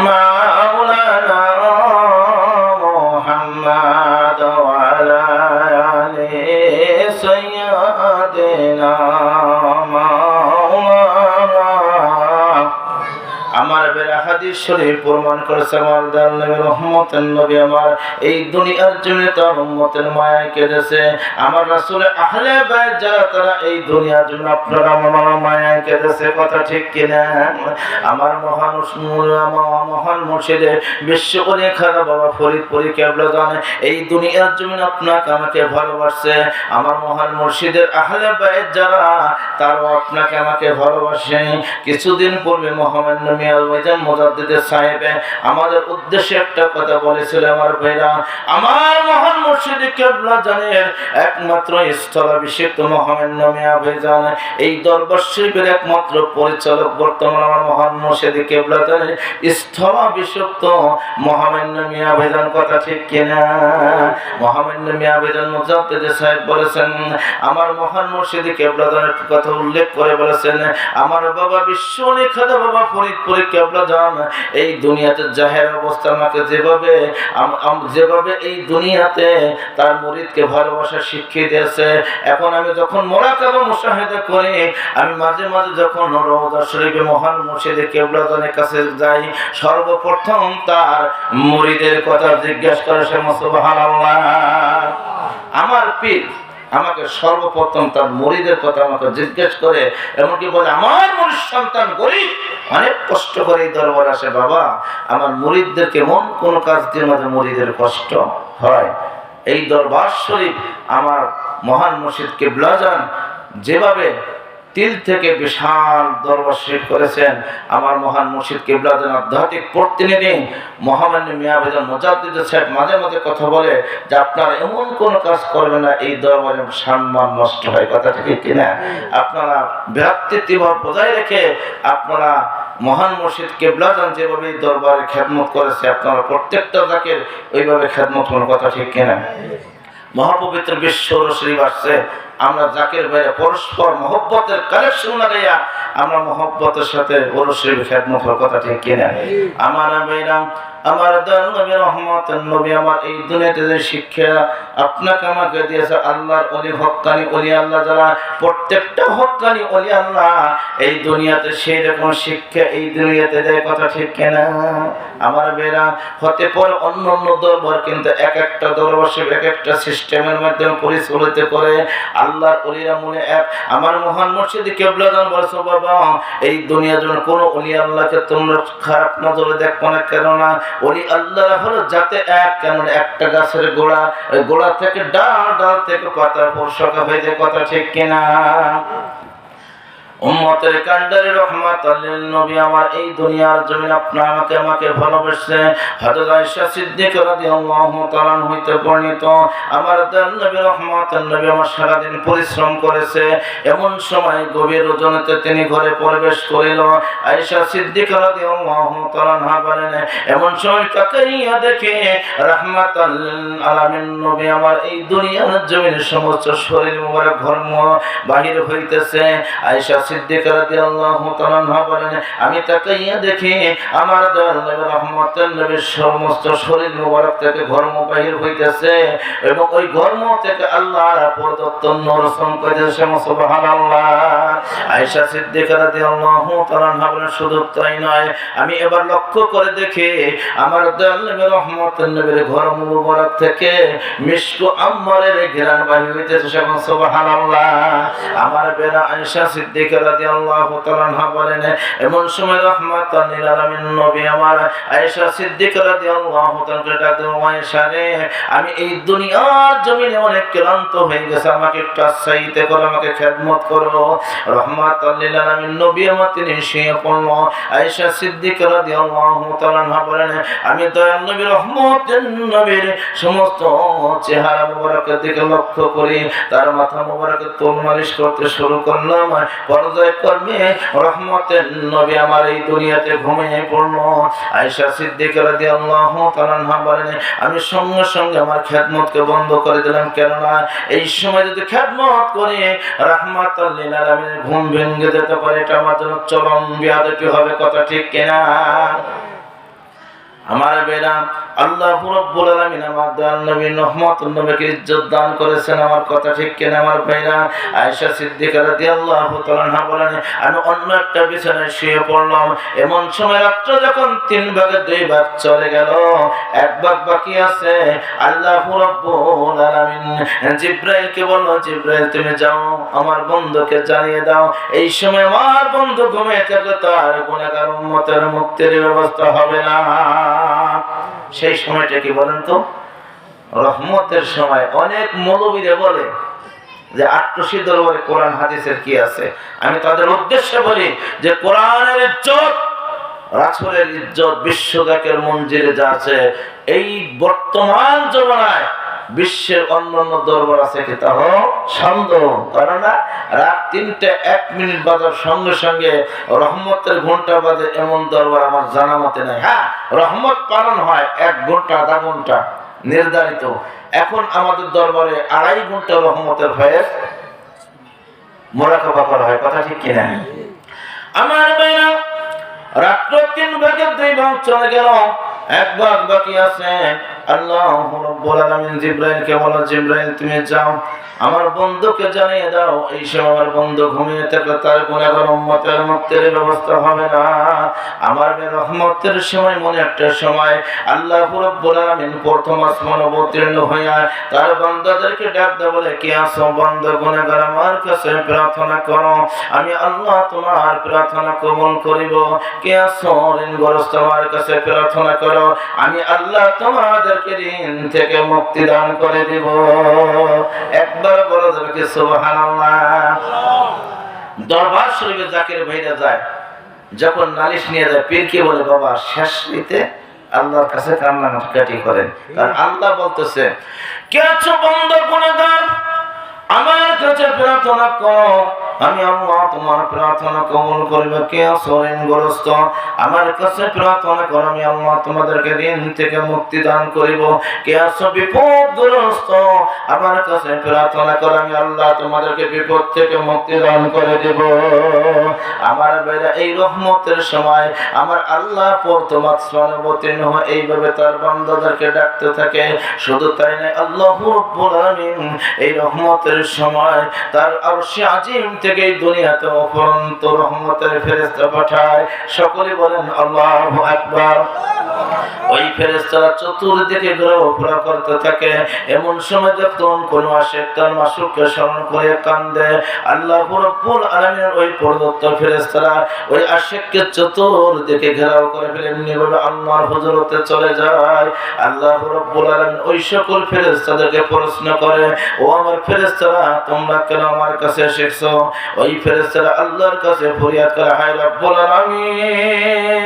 মাওলানা মুহাম্মদ ওয়া আলা আলি সাইয়্যিদিনা আমার বেলা হাদিস শরীফ প্রমাণ করেছে আমার দয়াল নবী রহমতের নবী আমার এই দুনিয়ার জন্য তার উম্মতের মায়ায় কেঁদেছে। আমার রাসূল আহলে বাইত যারা তারা এই দুনিয়ার জন্য আপনারা আমার মায়ায় কেঁদেছে, কথা ঠিক কিনা? আমার মহান মুর্শিদে বিশ্বকলি খারা বাবা ফরিদপুরি কেবলা জানে এই দুনিয়ার জন্য আপনাকে আমাকে ভালোবাসছে। আমার মহান মুর্শিদের আহলে বাইত যারা তারাও আপনাকে আমাকে ভালোবাসে। কিছুদিন পূর্বে মোহাম্মদ মুজাদ্দিদের সাহেবে আমাদের উদ্দেশ্যে একটা কথা বলেছিল আমার ভাইরা, আমার মহান মুর্শিদ কিবলা জানের একমাত্র স্থলাভিষিক্ত মোহাম্মদ মিয়া ভাইজান এই দরবার শরীফের একমাত্র পরিচালক বর্তমান আমার মহান মুর্শিদ কিবলা জানের স্থলাভিষিক্ত মোহাম্মদ মিয়া ভাইজান, কথা ঠিক কিনা? মোহাম্মদ মিয়া ভাইজান মুজাদ্দিদের সাহেব বলেছেন আমার মহান মুর্শিদ কিবলা জানের কথা উল্লেখ করে বলেছেন আমার বাবা বিশ্বনিখাত বাবা ফরিদপুর কেবলা জান এই দুনিয়াতে জাহের অবস্থা আমাকে যেভাবে এই দুনিয়াতে তার মুরিদকে ভালোবাসা শিখিয়ে দিয়েছে। এখন আমি যখন মুরাকাবা মুশাহাদা করি, আমি মাঝে মাঝে যখন রওজা শরীফে মহান মুর্শিদ কেবলা জানের কাছে যাই, সর্বপ্রথম তার মুরিদের কথা জিজ্ঞাসা করে সে সুবহানাল্লাহ। আমার পীর আমাকে সর্বপ্রথম তার মুরিদের কথা আমাকে জিজ্ঞেস করে, এমনকি বলে আমার মুরিদ সন্তান গরিব, অনেক কষ্ট করে এই দরবার আসে, বাবা আমার মুরিদদেরকে মন কোন কাজ দিয়ে মাঝে মুরিদের কষ্ট হয়। এই দরবার শরীফ আমার মহান মুর্শিদ কিবলা জান যেভাবে তিল থেকে বিশাল দরবার শরীফ করেছেন, আমার মহান মুর্শিদ কিবলা জান আধ্যাত্মিক প্রতিনিধি মোহাম্মদ মিয়া ভাইজান মুজাদ্দিদ সাহেব মাঝে মাঝে কথা বলে যে আপনারা এমন কোন কাজ করবেন না এই দরবারে সম্মান নষ্ট হয়, কথা ঠিক কিনা? আপনারা ভ্রাতৃত্বভাব বজায় রেখে আপনারা মহান মুর্শিদ কিবলা জান যেভাবে দরবারে খেদমত করেছে আপনারা প্রত্যেকটা জাকের ওইভাবে খেদমত করার, কথা ঠিক কিনা? মহাপবিত্র বিশ্ব শরীফ আসছে, আমরা জাকের বাইরে পরস্পর মহব্বতের কালেকশন লাগাইয়া আমরা মহব্বতের সাথে পরস্পর খেদমত করার, কথা ঠিক কিনা? আমার ভাইরা আমার দয়াল নবী রহমতের নবী আমার এই দুনিয়াতে যে শিক্ষা আপনাকে আমাকে দিয়েছে আল্লাহর ওলি হক্কানি ওলি আল্লাহ যারা প্রত্যেকটা হক্কানি ওলি আল্লাহ এই দুনিয়াতে সেই রকম শিক্ষা এই দুনিয়াতে দেয়, কথা ঠিক কিনা? আমার বেরা হতে পারে অন্য অন্য দরবার, কিন্তু এক একটা দরবার সে এক একটা সিস্টেমের মাধ্যমে পরিচালিত করে। আল্লাহর ওলিরা মনে এক। আমার মহান মুর্শিদ কিবলা জান বলেছে বাবা এই দুনিয়ার জন্য কোনো ওলি আল্লাহকে তোমরা খারাপ নজরে দেখো না, কেননা ওলি আল্লাহ হলো যাতে এক, কেমন একটা গাছের গোড়া, ওই গোড়া থেকে ডাল থেকে পাতা পরশকা হয়ে যায়, কথা ঠিক কিনা? উম্মতের কান্ডারে রহমাতুল লিল নবী আমার এই দুনিয়ার জমিন আপনাকে আমাকে ভালোবাসে। হযরত আয়েশা সিদ্দিকা রাদিয়াল্লাহু তাআলা হইতে বর্ণিত আমার দয়াল নবী রহমাতুল নবী আমার সারা দিন পরিশ্রম করেছে, এমন সময় গভীর রজনীতে তিনি ঘরে প্রবেশ করিল। আয়েশা সিদ্দিকা রাদিয়াল্লাহু তাআলা বলেন এমন সময় তাকাইয়া দেখে রাহমাতুল লিল আলামিন নবী আমার এই দুনিয়ার জমিনের সমস্ত শরীর মোবারক ধর্ম বাহির হইতেছে। আয়েশা সিদ্দিকা রাদিয়াল্লাহু তাআলা বলেন আমি তাকাইয়া দেখি আমার দয়াল নবী রহমতের নবীর সমস্ত শরীর মোবারক থেকে ঘর্ম বাহির হইতেছে এবং ওই ঘর্ম থেকে আল্লাহর প্রদত্ত নূর সংকটেছে, সুবহানাল্লাহ। আয়েশা সিদ্দিকা রাদিয়াল্লাহু তাআলা বলেন শুধু তাই নয়, আমি এবার লক্ষ্য করে দেখি আমার দয়াল নবী রহমতের নবীর ঘর্ম মোবারক থেকে মিশক আম্মারের ঘ্রাণ বাহির হইতেছে, সুবহানাল্লাহ। আমার বেরা আয়েশা সিদ্দিকা রাদিয়াল্লাহু তাআলা বলেন এমন সময় রাহমাতুল লিল আলামিন নবী আমার আয়েশা সিদ্দিকা রাদিয়াল্লাহু তাআলা ডাকলেন আয়েশা রে আমি এই দুনিয়ার জমিনে অনেক ক্লান্ত হয়ে গেছি, আমাকে একটু আশ্রয়িত করো, আমাকে খেদমত করো। রাহমাতুল লিল আলামিন নবী আমার তিনি শুয়ে পড়ল। আয়েশা সিদ্দিকা রাদিয়াল্লাহু তাআলা বলেন আমি দয়াল নবী রহমতের নবীর সমস্ত চেহারা মোবারকের দিকে লক্ষ্য করি, তার মাথা মোবারকে তোল মালিশ করতে শুরু করলাম। পর্যায়ক্রমে রহমতের নবী আমার এই দুনিয়াতে ঘুমিয়ে পড়ল। আয়েশা সিদ্দিকা রাদিয়াল্লাহু তাআলা বলেন আমি সঙ্গে সঙ্গে আমার খেদমতকে বন্ধ করে দিলাম, কেননা এই সময় যদি খেদমত করি রাহমাতুল লিল আলামিনের ঘুম ভেঙে যেতে পারে, এটা আমার জন্য চরম বেয়াদবি হবে, কথা ঠিক কিনা? আমার বেরা আল্লাহ রাব্বুল আলামিন আমার দয়াল নবী রহমাতুল নবীকে ইজ্জত দান করেছেন। আমার কথা ঠিক কিনা আমার ভাইরা? আয়েশা সিদ্দিকা রাদিয়াল্লাহু তাআলা আনহা বলেন, আমি অন্য একটা বিছানায় শুয়ে পড়লাম। এমন সময় রাত্র যখন 3 ভাগে 2 ভাগ চলে গেল, 1 ভাগ বাকি আছে। আল্লাহ রাব্বুল আলামিন জিবরাইলকে বলল, জিবরাইল তুমি যাও আমার বন্ধুকে জানিয়ে দাও, এই সময় আমার বন্ধু ঘুমিয়ে থাকলে তার গুনাহগার উম্মতের মুক্তির ব্যবস্থা হবে না। সেই সময়টা কি বলেন তো? রহমতের সময়। অনেক মৌলবীরা বলে যে আট্টসি দরবারে কোরআন হাদিসের কি আছে। আমি তাদের উদ্দেশ্যে বলি যে কোরআনের ইজ্জত, রাসূলের ইজ্জত বিশ্বজাকের মঞ্জিলে যা আছে, এই বর্তমান জমানায় বিশ্বের অন্যান্য দরবার আছে কি তাহ সন্দেহ। কারণ রাত 3টা 1 মিনিট বাজার সঙ্গে সঙ্গে রহমতের ঘন্টা বাজে, এমন দরবার আমার জানা মতে নাই। হ্যাঁ, রহমত পালন হয় 1 ঘন্টা 1/2 ঘন্টা নির্ধারিত। এখন আমাদের দরবারে 2.5 ঘন্টা রহমতের ফয়েজ মুরাকাবা করা হয়। কথা ঠিক কিনা? আমার ভাইরা রাত্র 3 ভাগে 2 ভাগ চলে গেল, 1 ভাগ বাকি আছে। আল্লাহ রাব্বুল আলামিন জিবরাইলকে বলল, জিবরাইল তুমি যাও আমার বন্ধুকে জানিয়ে দাও, এই সময় আমার বন্ধু ঘুমিয়ে থাকলে তার গুনাহগার উম্মতের মুক্তির ব্যবস্থা হবে না। আমার রহমতের সময় মনে একটা সময় আল্লাহ রাব্বুল আলামিন প্রথম আসমান অবতীর্ণ হইয়া তার বান্দাদেরকে ডাক দেয়, বলে কি আছো বান্দা গুনাহগার, আমার কাছে প্রার্থনা করো, আমি আল্লাহ তোমার প্রার্থনা কবুল করিব। কি আছো ঋণগ্রস্ত, আমার কাছে প্রার্থনা করো, আমি আল্লাহ তোমাদেরকে ঋণ থেকে মুক্তি দান করে দিব। একবার বলা যাবে কি সুবহানাল্লাহ? দরবার শরীফে জাকির ভাইরা যায়, যখন নালিশ নিয়ে যায়, পীরকে বলে বাবা শেষ নিতে আল্লাহর কাছে কান্নাকাটি করেন। কারণ আল্লাহ বলতেছে, কে আছো বান্দা গুনাহগার, আমার কাছে প্রার্থনা করো, আমি আল্লাহ তোমার প্রার্থনা কবুল করিব। কে আছো ঋণগ্রস্ত, আমার কাছে প্রার্থনা করো, আমি আল্লাহ তোমাদেরকে ঋণ থেকে মুক্তি দান করিব। কে আছো বিপদগ্রস্ত, আমার কাছে প্রার্থনা করো, আমি আল্লাহ তোমাদেরকে বিপদ থেকে মুক্তি দান করে দেব। আমার ভাইরা এই রহমতের সময় আমার আল্লাহ প্রথম আসমানে অবতীর্ণ হয়, এইভাবে তার বান্দাদেরকে ডাকতে থাকে। শুধু তাই নয়, আল্লাহ রাব্বুল আলামিন এই রহমতের সময় তার আরশে আজিম থেকে এই দুনিয়াতে অফুরন্ত রহমতের ফেরেশতা পাঠায়। সকলে বলেন আল্লাহু আকবার। ওই ফেরেশতারা চতুর্দিকে ঘোরাফেরা করতে থাকে। এমন সময় যখন কোন আশিক তার মাসুককে স্মরণ করে কান্দে, আল্লাহ রাব্বুল আলামিনের ওই প্রদত্ত ফেরেশতারা ওই আশিককে চতুর্দিকে ঘেরাও করে ফেলে এমনিভাবে আল্লাহর হুজুরতে চলে যায়। আল্লাহ রাব্বুল আলামিন ওই সকল ফেরেশতাদেরকে প্রশ্ন করে, ও আমার ফেরেশতারা তোমরা কেন আমার কাছে এসেছো? ওই ফেরেশতারা আল্লাহর কাছে ফরিয়াদ করে, হায় রব্বুল আলামিন,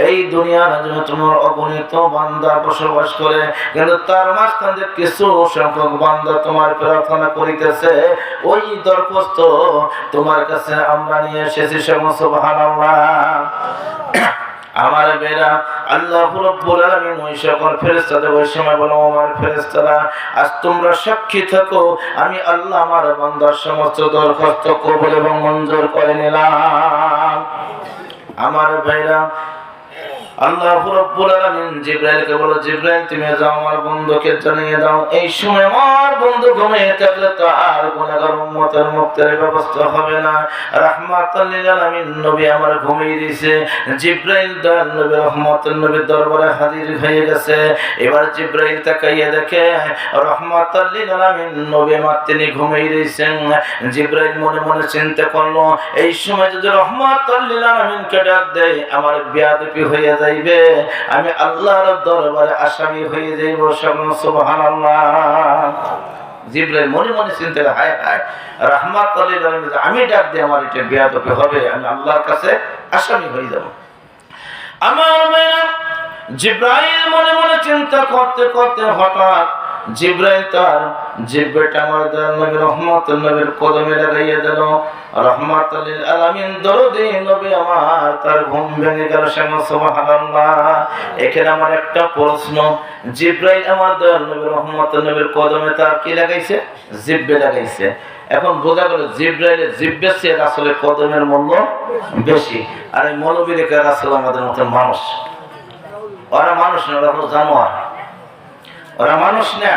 এই দুনিয়ার জন্য তোমার অগণিত বান্দা বসবাস করে, কিন্তু তার মাঝখানে কিছু সংখ্যক বান্দা তোমার প্রার্থনা করিতেছে, ওই দরখাস্ত তোমার কাছে আমরা নিয়ে এসেছি। সুবহানাল্লাহ। আমার বেরা আল্লাহ রাব্বুল আলামিন ওই সকল ফেরেশতাদের ওই সময় বলো, আমার ফেরেশতারা আজ তোমরা সাক্ষী থাকো, আমি আল্লাহ আমার বান্দার সমস্ত দরখাস্ত কবুল এবং মঞ্জুর করে নিলাম। আমার ভাইরা আল্লাহ রাব্বুল আলামিন জিবরাইলকে বলো, জিবরাইল তুমি যাও আমার বন্ধুকে জানিয়ে দাও, এই সময় আমার বন্ধু ঘুমিয়ে থাকলে তার গুনাহগার উম্মতের মুক্তির ব্যবস্থা হবে না। রাহমাতুল লিল আলামিন নবী আমার ঘুমিয়ে দিয়েছে। জিবরাইল দয়াল নবী রহমাতুল নবীর দরবারে হাজির হয়ে গেছে। এবার জিবরাইল তাকাইয়ে দেখে রহমাতুল লিল আলামিন নবী আমার তিনি ঘুমিয়ে দিয়েছেন। জিবরাইল মনে মনে চিন্তা করলো, এই সময় যদি রহমাতুল লিল আলামিনকে ডাক দেয় আমার বেয়াদবি হয়ে যাইবে, আমি আল্লাহর দরবারে আসামি হয়ে যাইব। সুবহানাল্লাহ। জিবরাইল মনে মনে চিন্তা করে, হায় হায় রাহমাতুল লিল আলামিন আমি ডাক দিয়ে আমার এটা বেয়াদবি হবে, আমি আল্লাহর কাছে আসামি হয়ে যাব। আমার মেয়ে জিবরাইল মনে মনে চিন্তা করতে করতে হঠাৎ জিবরাইল তার জিহ্বাটা আমার দয়াল নবী রহমাতুল নবীর কদমে লাগাইয়া দিল। রহমাতুল লিল আলামিন দরদি নবী আমার তার ঘুম ভেঙে গেল। সুবহানাল্লাহ। এখানে আমার একটা প্রশ্ন, জিবরাইল আমার দয়াল নবী রহমাতুল নবীর কদমে তার কি লাগাইছে? জিহ্বা লাগাইছে। এখন বোঝা গেল জিবরাইলের জিহ্বার চেয়ে রাসূলের কদমের মূল্য বেশি। আর এই মৌলবী রেখে রাসূল আমাদের মতো মানুষ। ওরা মানুষ না, ওরা হলো জানোয়ার। ওরা মানুষ না,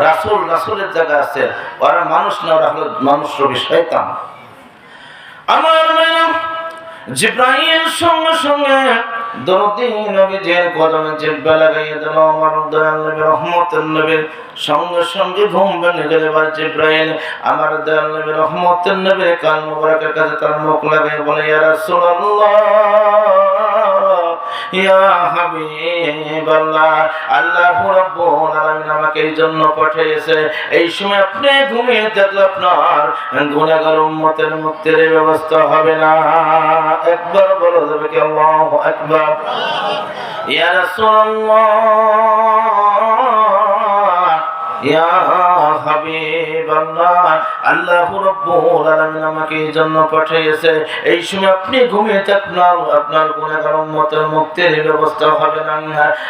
রাসূল রাসূলের জায়গা আছে, ওরা মানুষ না, ওরা হলো মানুষের শয়তান। আমার মেয়ে জিব্রাইল সঙ্গে সঙ্গে দরদি নবীজির কদমে জিব্বা লাগাইয়া দিল। আমার দয়াল নবী রহমতের নবীর সঙ্গে সঙ্গে ঘুম ভেঙে গেল। এবার জিব্রাইল আমার দয়াল নবী রহমতের নবীর কান মুবারকের কাছে তার মুখ লাগাইয়া বলে, ইয়া রাসূলুল্লাহ, ইয়া হাবিবাল্লাহ, আল্লাহু রাব্বুল আলামিন আমাকে এই জন্য পাঠিয়েছে, এই সময় আপনি ঘুমিয়ে থাকলে আপনার গুনাহগার উম্মতের মুক্তির ব্যবস্থা হবে না। একবার বলো যাবে কি আল্লাহু আকবার। ইয়া রাসূলুল্লাহ, ইয়া হাবিবাল্লাহ, আল্লাহু রাব্বুল আলামিন আমাকে এই জন্য পাঠিয়েছে, এই সময় আপনি ঘুমিয়ে থাকলে আপনার গুনাহগার উম্মতের মুক্তির ব্যবস্থা হবে না।